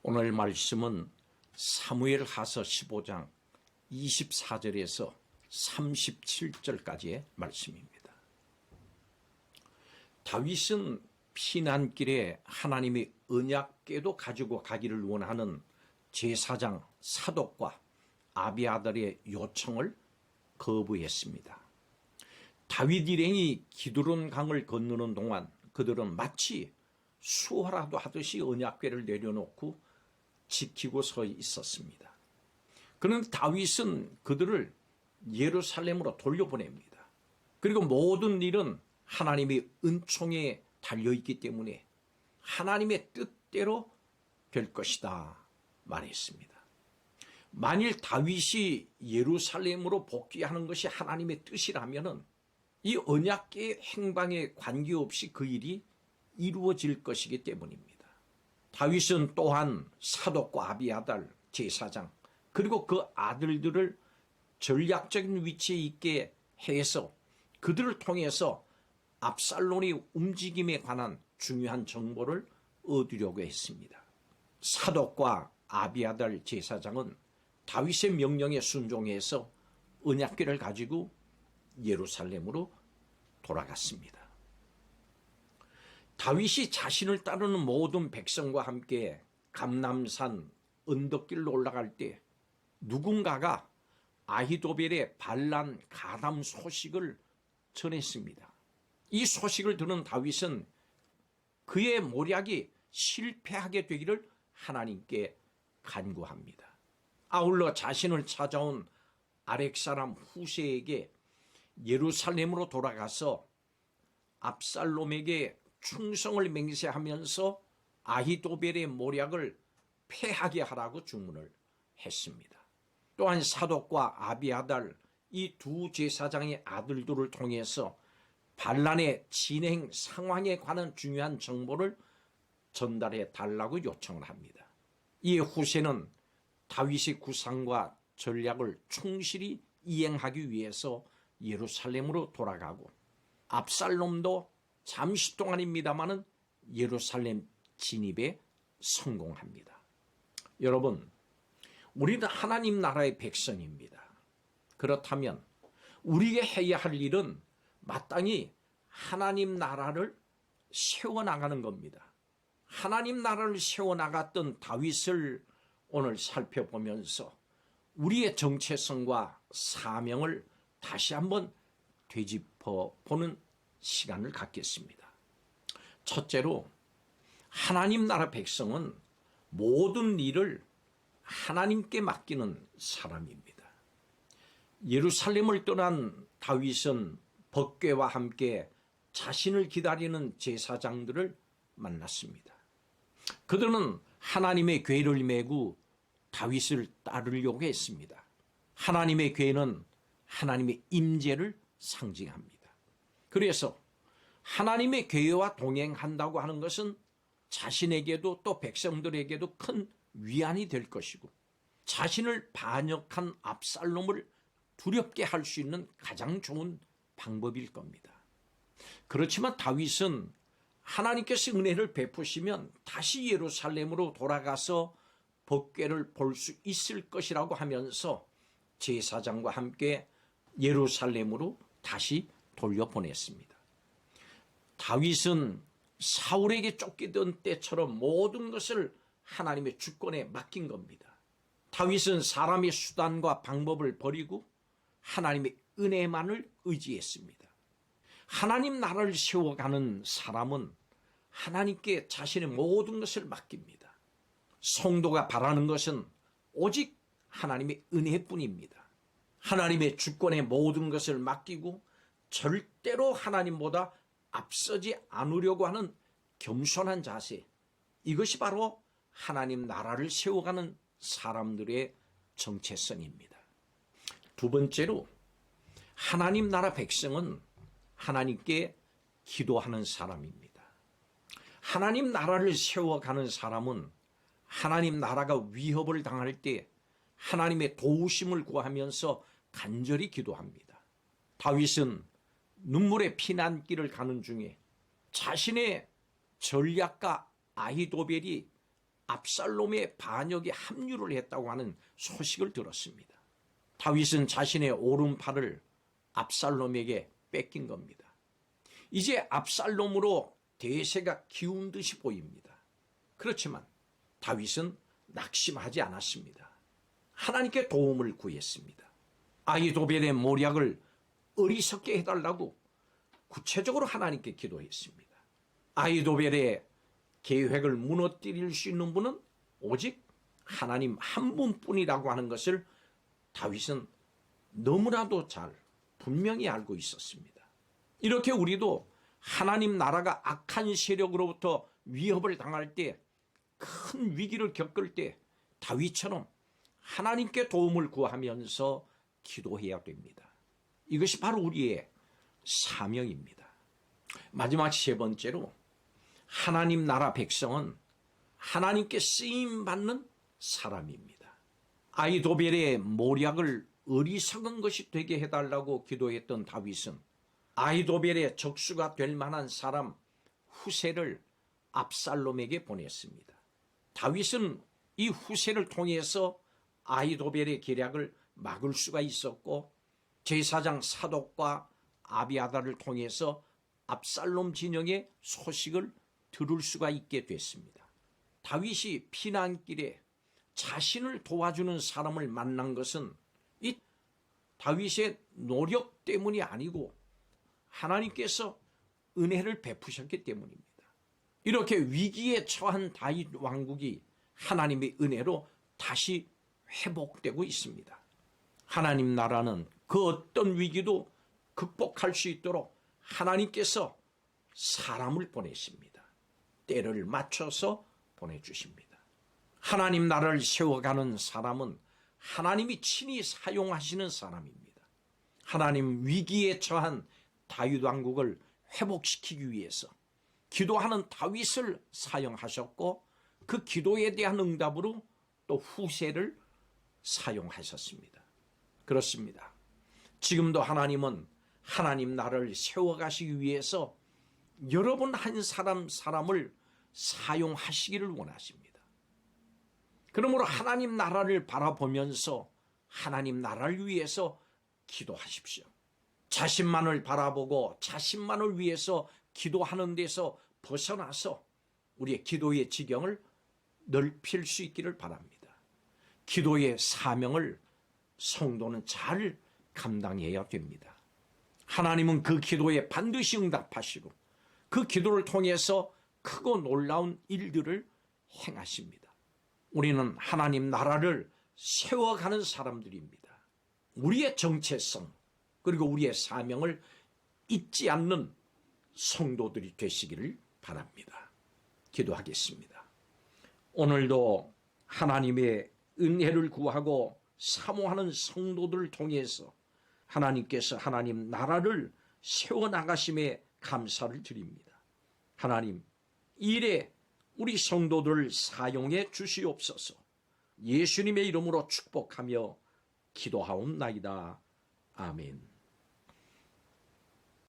오늘 말씀은 사무엘하서 15장 24절에서 37절까지의 말씀입니다. 다윗은 피난길에 하나님의 언약궤도 가지고 가기를 원하는 제사장 사독과 아비아달의 요청을 거부했습니다. 다윗 일행이 기드론 강을 건너는 동안 그들은 마치 수호라도 하듯이 언약궤를 내려놓고 지키고 서 있었습니다. 그런데 다윗은 그들을 예루살렘으로 돌려보냅니다. 그리고 모든 일은 하나님의 은총에 달려있기 때문에 하나님의 뜻대로 될 것이다 말했습니다. 만일 다윗이 예루살렘으로 복귀하는 것이 하나님의 뜻이라면 이 언약궤의 행방에 관계없이 그 일이 이루어질 것이기 때문입니다. 다윗은 또한 사독과 아비아달 제사장 그리고 그 아들들을 전략적인 위치에 있게 해서 그들을 통해서 압살롬의 움직임에 관한 중요한 정보를 얻으려고 했습니다. 사독과 아비아달 제사장은 다윗의 명령에 순종해서 언약궤를 가지고 예루살렘으로 돌아갔습니다. 다윗이 자신을 따르는 모든 백성과 함께 감람산 언덕길로 올라갈 때 누군가가 아히도벨의 반란 가담 소식을 전했습니다. 이 소식을 들은 다윗은 그의 모략이 실패하게 되기를 하나님께 간구합니다. 아울러 자신을 찾아온 아렉 사람 후세에게 예루살렘으로 돌아가서 압살롬에게 충성을 맹세하면서 아히도벨의 모략을 패하게 하라고 주문을 했습니다. 또한 사독과 아비아달 이 두 제사장의 아들들을 통해서 반란의 진행 상황에 관한 중요한 정보를 전달해 달라고 요청을 합니다. 이에 후세는 다윗의 구상과 전략을 충실히 이행하기 위해서 예루살렘으로 돌아가고 압살롬도 잠시 동안입니다마는 예루살렘 진입에 성공합니다. 여러분, 우리는 하나님 나라의 백성입니다. 그렇다면 우리가 해야 할 일은 마땅히 하나님 나라를 세워나가는 겁니다. 하나님 나라를 세워나갔던 다윗을 오늘 살펴보면서 우리의 정체성과 사명을 다시 한번 되짚어보는 시간을 갖겠습니다. 첫째로 하나님 나라 백성은 모든 일을 하나님께 맡기는 사람입니다. 예루살렘을 떠난 다윗은 법궤와 함께 자신을 기다리는 제사장들을 만났습니다. 그들은 하나님의 궤를 메고 다윗을 따르려고 했습니다. 하나님의 궤는 하나님의 임재를 상징합니다. 그래서 하나님의 궤와 동행한다고 하는 것은 자신에게도 또 백성들에게도 큰 위안이 될 것이고 자신을 반역한 압살롬을 두렵게 할 수 있는 가장 좋은 방법일 겁니다. 그렇지만 다윗은 하나님께서 은혜를 베푸시면 다시 예루살렘으로 돌아가서 법궤를 볼 수 있을 것이라고 하면서 제사장과 함께 예루살렘으로 다시 돌려보냈습니다. 다윗은 사울에게 쫓기던 때처럼 모든 것을 하나님의 주권에 맡긴 겁니다. 다윗은 사람의 수단과 방법을 버리고 하나님의 은혜만을 의지했습니다. 하나님 나라를 세워가는 사람은 하나님께 자신의 모든 것을 맡깁니다. 성도가 바라는 것은 오직 하나님의 은혜뿐입니다. 하나님의 주권에 모든 것을 맡기고 절대로 하나님보다 앞서지 않으려고 하는 겸손한 자세, 이것이 바로 하나님 나라를 세워가는 사람들의 정체성입니다. 두 번째로 하나님 나라 백성은 하나님께 기도하는 사람입니다. 하나님 나라를 세워가는 사람은 하나님 나라가 위협을 당할 때 하나님의 도우심을 구하면서 간절히 기도합니다. 다윗은 눈물의 피난길을 가는 중에 자신의 전략가 아히도벨이 압살롬의 반역에 합류를 했다고 하는 소식을 들었습니다. 다윗은 자신의 오른팔을 압살롬에게 뺏긴 겁니다. 이제 압살롬으로 대세가 기운 듯이 보입니다. 그렇지만 다윗은 낙심하지 않았습니다. 하나님께 도움을 구했습니다. 아히도벨의 모략을 어리석게 해달라고 구체적으로 하나님께 기도했습니다. 아히도벨의 계획을 무너뜨릴 수 있는 분은 오직 하나님 한 분뿐이라고 하는 것을 다윗은 너무나도 잘 분명히 알고 있었습니다. 이렇게 우리도 하나님 나라가 악한 세력으로부터 위협을 당할 때, 큰 위기를 겪을 때 다윗처럼 하나님께 도움을 구하면서 기도해야 됩니다. 이것이 바로 우리의 사명입니다. 마지막 세 번째로, 하나님 나라 백성은 하나님께 쓰임받는 사람입니다. 아히도벨의 모략을 어리석은 것이 되게 해달라고 기도했던 다윗은 아히도벨의 적수가 될 만한 사람 후세를 압살롬에게 보냈습니다. 다윗은 이 후세를 통해서 아히도벨의 계략을 막을 수가 있었고, 제사장 사독과 아비아달을 통해서 압살롬 진영의 소식을 들을 수가 있게 됐습니다. 다윗이 피난길에 자신을 도와주는 사람을 만난 것은 이 다윗의 노력 때문이 아니고 하나님께서 은혜를 베푸셨기 때문입니다. 이렇게 위기에 처한 다윗 왕국이 하나님의 은혜로 다시 회복되고 있습니다. 하나님 나라는 그 어떤 위기도 극복할 수 있도록 하나님께서 사람을 보내십니다. 때를 맞춰서 보내주십니다. 하나님 나라를 세워가는 사람은 하나님이 친히 사용하시는 사람입니다. 하나님 위기에 처한 다윗 왕국을 회복시키기 위해서 기도하는 다윗을 사용하셨고, 그 기도에 대한 응답으로 또 후세를 사용하셨습니다. 그렇습니다. 지금도 하나님은 하나님 나라를 세워가시기 위해서 여러분 한 사람을 사용하시기를 원하십니다. 그러므로 하나님 나라를 바라보면서 하나님 나라를 위해서 기도하십시오. 자신만을 바라보고 자신만을 위해서 기도하는 데서 벗어나서 우리의 기도의 지경을 넓힐 수 있기를 바랍니다. 기도의 사명을 성도는 잘 감당해야 됩니다. 하나님은 그 기도에 반드시 응답하시고 그 기도를 통해서 크고 놀라운 일들을 행하십니다. 우리는 하나님 나라를 세워가는 사람들입니다. 우리의 정체성 그리고 우리의 사명을 잊지 않는 성도들이 되시기를 바랍니다. 기도하겠습니다. 오늘도 하나님의 은혜를 구하고 사모하는 성도들을 통해서 하나님께서 하나님 나라를 세워나가심에 감사를 드립니다. 하나님, 이 일에 우리 성도들을 사용해 주시옵소서. 예수님의 이름으로 축복하며 기도하옵나이다. 아멘.